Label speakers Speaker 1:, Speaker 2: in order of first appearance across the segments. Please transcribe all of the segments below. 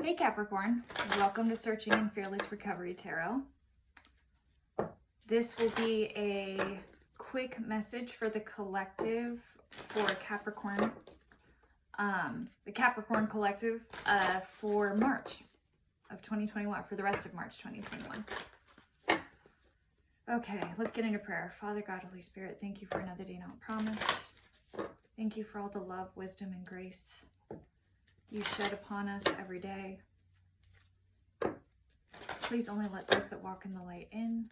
Speaker 1: Hey Capricorn, welcome to Searching and Fearless Recovery Tarot. This will be a quick message for the collective for Capricorn, the Capricorn collective for March of 2021, for the rest of March 2021. Okay, let's get into prayer. Father God, Holy Spirit, thank you for another day not promised. Thank you for all the love, wisdom, and grace you shed upon us every day. Please only let those that walk in the light in.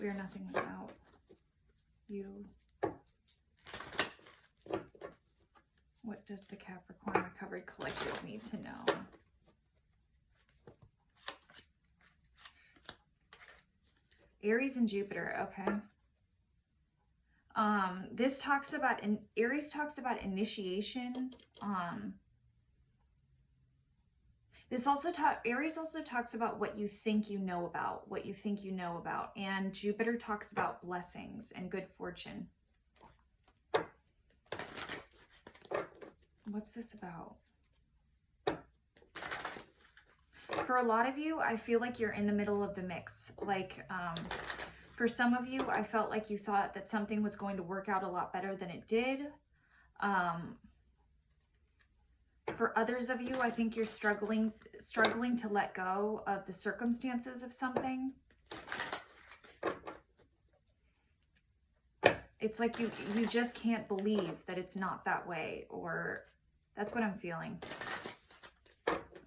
Speaker 1: We are nothing without you. What does the Capricorn Recovery Collective need to know? Aries and Jupiter, okay. This talks about, Aries talks about initiation. Aries also talks about what you think you know about, and Jupiter talks about blessings and good fortune. What's this about? For a lot of you, I feel like you're in the middle of the mix. Like, for some of you, I felt like you thought that something was going to work out a lot better than it did. For others of you, I think you're struggling to let go of the circumstances of something. It's like you just can't believe that it's not that way, or that's what I'm feeling.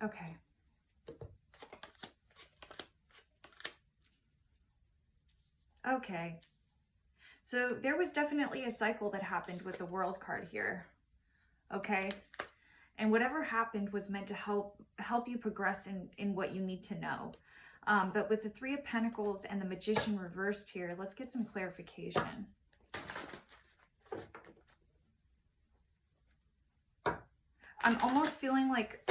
Speaker 1: Okay. Okay. So there was definitely a cycle that happened with the World card here. Okay. And whatever happened was meant to help you progress in what you need to know. But with the Three of Pentacles and the Magician reversed here, let's get some clarification. I'm almost feeling like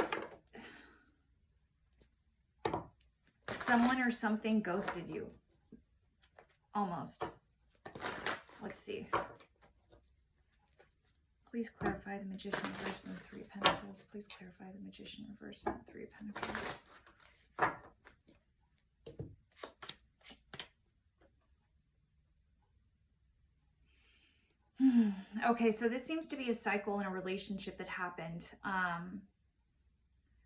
Speaker 1: someone or something ghosted you. Almost. Let's see. Please clarify the Magician reversed and the Three of Pentacles. Please clarify the Magician reversed and the Three of Pentacles. Okay, so this seems to be a cycle in a relationship that happened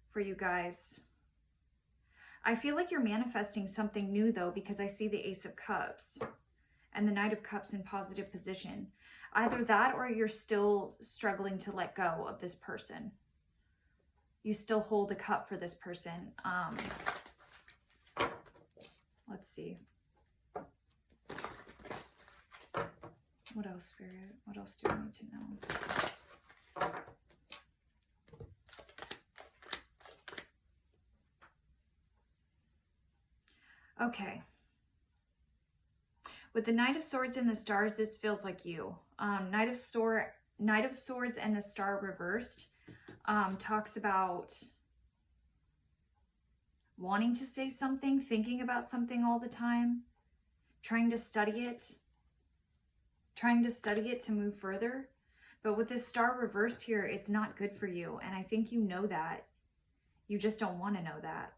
Speaker 1: for you guys. I feel like you're manifesting something new, though, because I see the Ace of Cups and the Knight of Cups in positive position. Either that, or you're still struggling to let go of this person. You still hold a cup for this person. Let's see. What else, Spirit? What else do I need to know? Okay. With the Knight of Swords and the Stars, this feels like you. Knight of Swords and the Star reversed talks about wanting to say something, thinking about something all the time, trying to study it to move further. But with this Star reversed here, it's not good for you. And I think you know that. You just don't want to know that.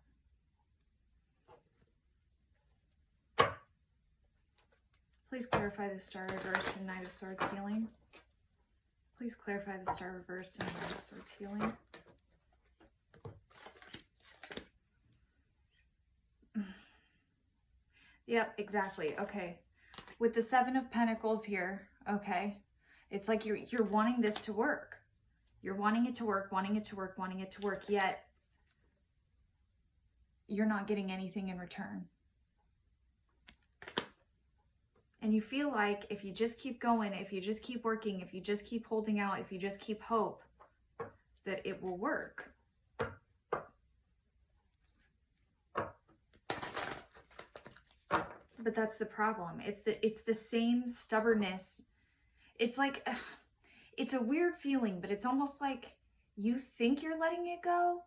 Speaker 1: Please clarify the Star reversed and Knight of Swords healing. Please clarify the Star reversed and Knight of Swords healing. Yep, exactly. Okay. With the Seven of Pentacles here, okay, it's like you're wanting this to work. You're wanting it to work, yet you're not getting anything in return. And you feel like if you just keep going, if you just keep working, if you just keep holding out, if you just keep hope, that it will work. But that's the problem. It's the same stubbornness. It's like, it's a weird feeling, but it's almost like you think you're letting it go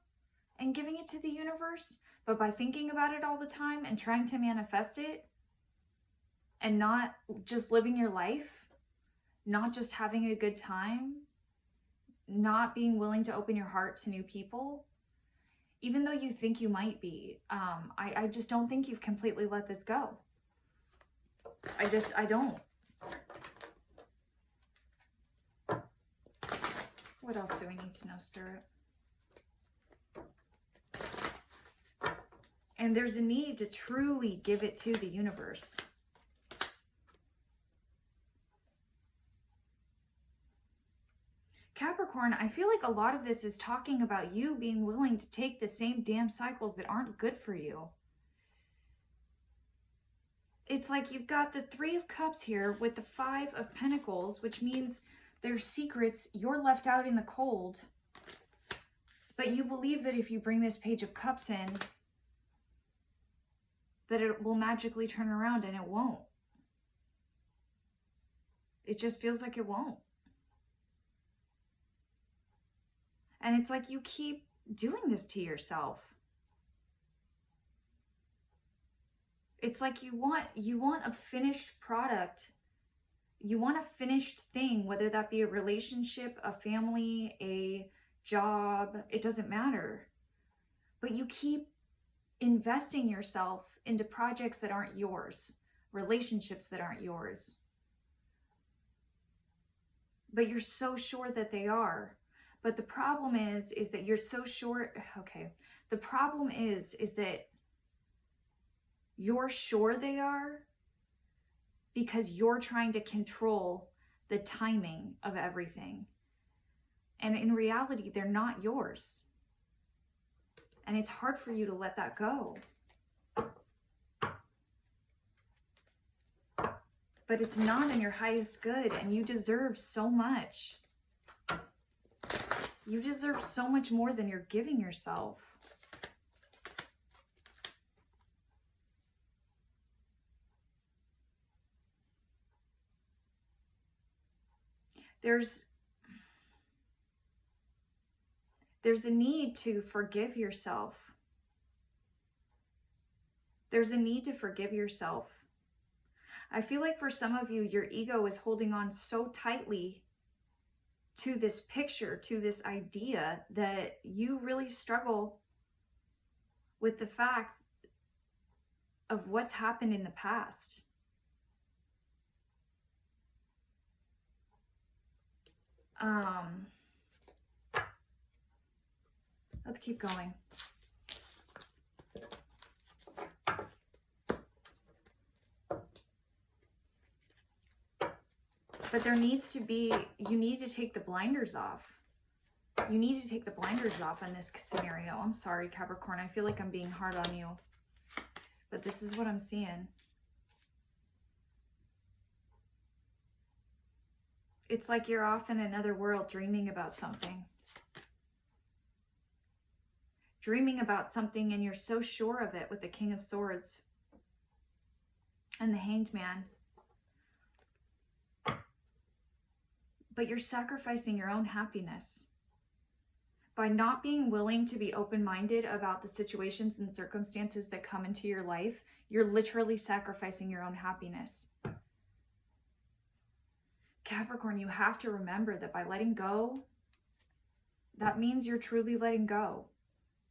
Speaker 1: and giving it to the universe, but by thinking about it all the time and trying to manifest it, and not just living your life, not just having a good time, not being willing to open your heart to new people, Even though you think you might be, I just don't think you've completely let this go. I don't. What else do we need to know, Spirit? And there's a need to truly give it to the universe. Capricorn, I feel like a lot of this is talking about you being willing to take the same damn cycles that aren't good for you. It's like you've got the Three of Cups here with the Five of Pentacles, which means there's secrets you're left out in the cold. But you believe that if you bring this Page of Cups in, that it will magically turn around, and it won't. It just feels like it won't. And it's like you keep doing this to yourself. It's like you want a finished product. You want a finished thing, whether that be a relationship, a family, a job, it doesn't matter. But you keep investing yourself into projects that aren't yours, relationships that aren't yours. But you're so sure that they are. But the problem is that you're so sure. Okay. The problem is that you're sure they are because you're trying to control the timing of everything. And in reality, they're not yours. And it's hard for you to let that go. But it's not in your highest good, and you deserve so much. You deserve so much more than you're giving yourself. There's a need to forgive yourself. There's a need to forgive yourself. I feel like for some of you, your ego is holding on so tightly to this picture, to this idea, that you really struggle with the fact of what's happened in the past. Let's keep going. But there needs to be, you need to take the blinders off. You need to take the blinders off in this scenario. I'm sorry, Capricorn. I feel like I'm being hard on you. But this is what I'm seeing. It's like you're off in another world dreaming about something. Dreaming about something, and you're so sure of it with the King of Swords and the Hanged Man. But you're sacrificing your own happiness. By not being willing to be open-minded about the situations and circumstances that come into your life, you're literally sacrificing your own happiness. Capricorn, you have to remember that by letting go, that means you're truly letting go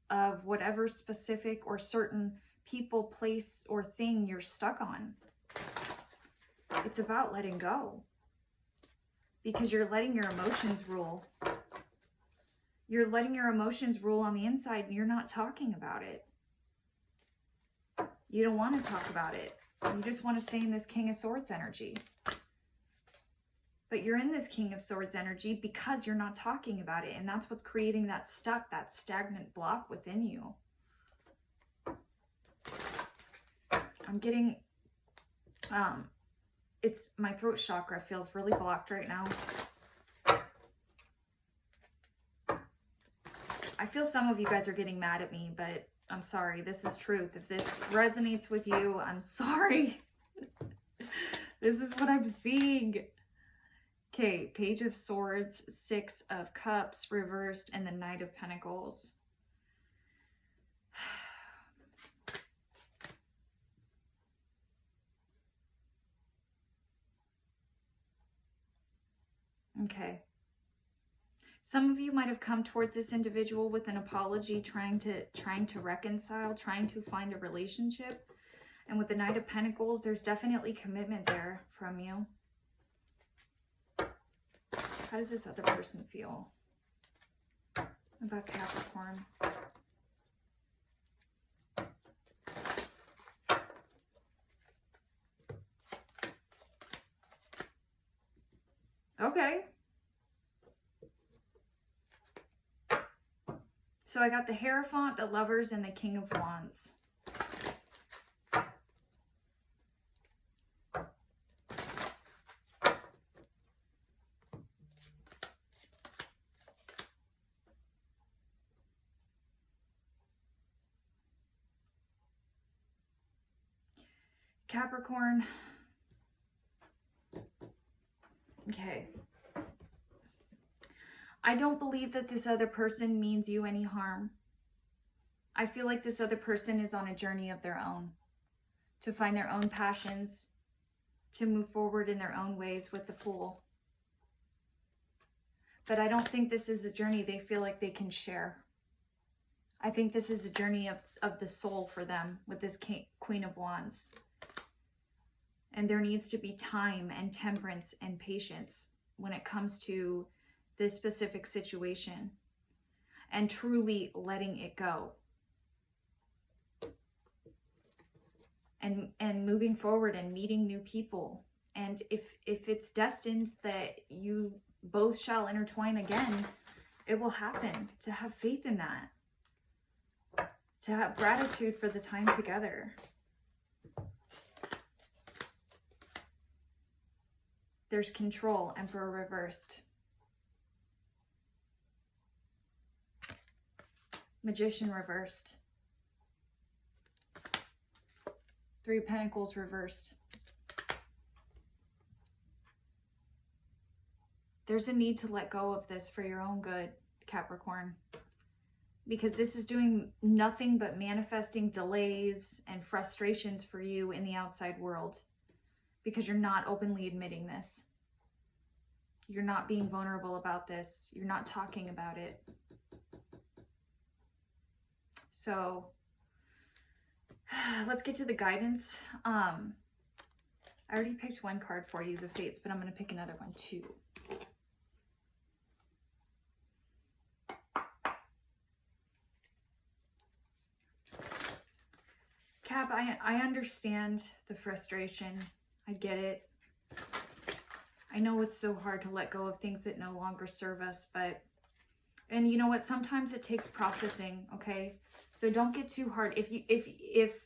Speaker 1: of whatever specific or certain people, place, or thing you're stuck on. It's about letting go. Because you're letting your emotions rule. You're letting your emotions rule on the inside, and you're not talking about it. You don't want to talk about it. You just want to stay in this King of Swords energy. But you're in this King of Swords energy because you're not talking about it. And that's what's creating that stuck, that stagnant block within you. I'm getting, it's my throat chakra feels really blocked right now. I feel some of you guys are getting mad at me, but I'm sorry. This is truth. If this resonates with you, I'm sorry. This is what I'm seeing. Okay, Page of Swords, Six of Cups reversed, and the Knight of Pentacles. Okay. Some of you might have come towards this individual with an apology, trying to reconcile, trying to find a relationship. And with the Knight of Pentacles, there's definitely commitment there from you. How does this other person feel about Capricorn? Okay. So I got the Hierophant, the Lovers, and the King of Wands. Capricorn. Okay. I don't believe that this other person means you any harm. I feel like this other person is on a journey of their own, to find their own passions, to move forward in their own ways with the Fool. But I don't think this is a journey they feel like they can share. I think this is a journey of the soul for them with this Queen of Wands. And there needs to be time and temperance and patience when it comes to this specific situation and truly letting it go. And moving forward and meeting new people. And if it's destined that you both shall intertwine again, it will happen. To have faith in that. To have gratitude for the time together. There's control, Emperor reversed. Magician reversed. Three of Pentacles reversed. There's a need to let go of this for your own good, Capricorn. Because this is doing nothing but manifesting delays and frustrations for you in the outside world. Because you're not openly admitting this. You're not being vulnerable about this. You're not talking about it. So let's get to the guidance. I already picked one card for you, the Fates, but I'm going to pick another one too. Cap, I understand the frustration. I get it. I know it's so hard to let go of things that no longer serve us, but, and you know what? Sometimes it takes processing, okay? So don't get too hard. If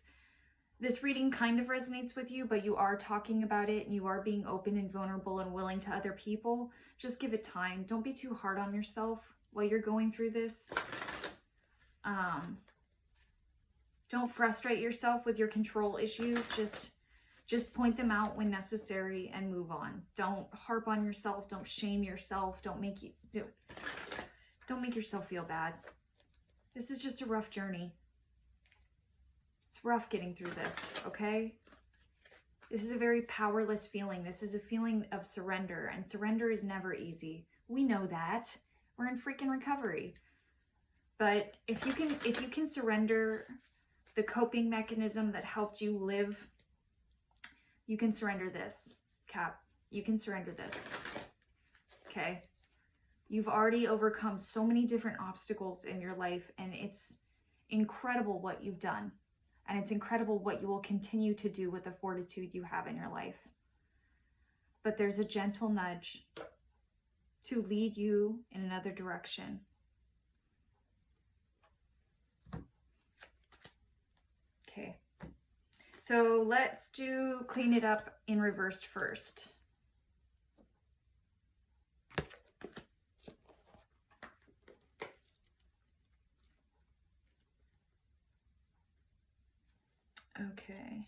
Speaker 1: this reading kind of resonates with you, but you are talking about it and you are being open and vulnerable and willing to other people, just give it time. Don't be too hard on yourself while you're going through this. Don't frustrate yourself with your control issues. Just point them out when necessary and move on. Don't harp on yourself. Don't shame yourself. Don't make yourself feel bad. This is just a rough journey. It's rough getting through this, okay? This is a very powerless feeling. This is a feeling of surrender, and surrender is never easy. We know that. We're in freaking recovery. But if you can surrender the coping mechanism that helped you live, you can surrender this, Cap. You can surrender this, okay? You've already overcome so many different obstacles in your life, and it's incredible what you've done. And it's incredible what you will continue to do with the fortitude you have in your life. But there's a gentle nudge to lead you in another direction. Okay. So let's do clean it up in reversed first. Okay.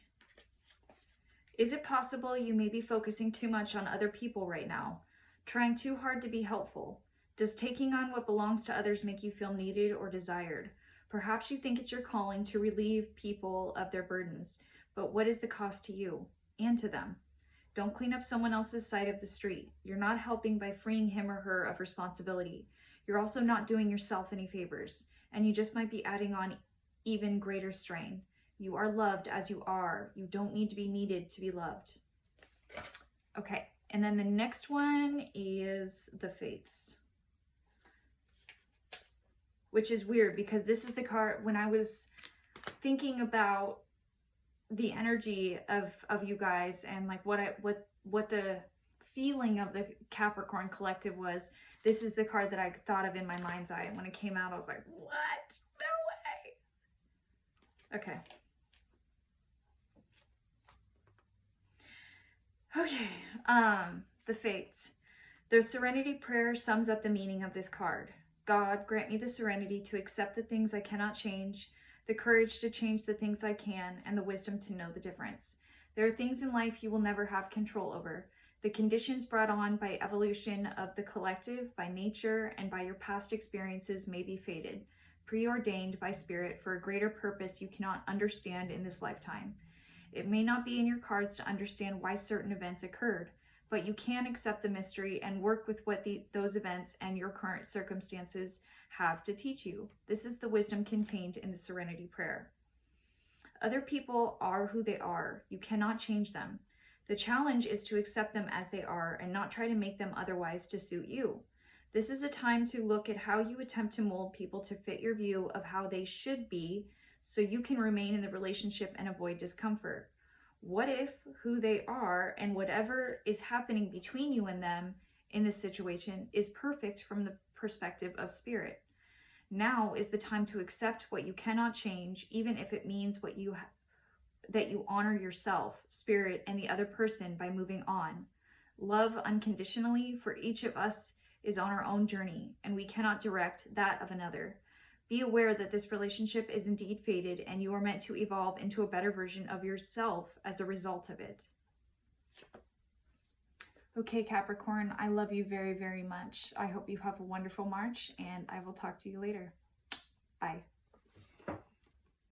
Speaker 1: Is it possible you may be focusing too much on other people right now, trying too hard to be helpful? Does taking on what belongs to others make you feel needed or desired? Perhaps you think it's your calling to relieve people of their burdens, but what is the cost to you and to them? Don't clean up someone else's side of the street. You're not helping by freeing him or her of responsibility. You're also not doing yourself any favors, and you just might be adding on even greater strain. You are loved as you are. You don't need to be needed to be loved. Okay, and then the next one is the Fates, which is weird because this is the card when I was thinking about the energy of you guys and like what the feeling of the Capricorn collective was. This is the card that I thought of in my mind's eye, and when it came out I was like, what? No way. Okay. The Fates. The Serenity Prayer sums up the meaning of this card. God, grant me the serenity to accept the things I cannot change, the courage to change the things I can, and the wisdom to know the difference. There are things in life you will never have control over. The conditions brought on by evolution of the collective, by nature, and by your past experiences may be fated, preordained by spirit for a greater purpose you cannot understand in this lifetime. It may not be in your cards to understand why certain events occurred, but you can accept the mystery and work with what those events and your current circumstances have to teach you. This is the wisdom contained in the Serenity Prayer. Other people are who they are. You cannot change them. The challenge is to accept them as they are and not try to make them otherwise to suit you. This is a time to look at how you attempt to mold people to fit your view of how they should be so you can remain in the relationship and avoid discomfort. What if who they are and whatever is happening between you and them in this situation is perfect from the perspective of spirit? Now is the time to accept what you cannot change, even if it means that you honor yourself, spirit, and the other person by moving on. Love unconditionally for each of us is on our own journey, and we cannot direct that of another. Be aware that this relationship is indeed fated, and you are meant to evolve into a better version of yourself as a result of it. Okay, Capricorn, I love you very, very much. I hope you have a wonderful March, and I will talk to you later. Bye.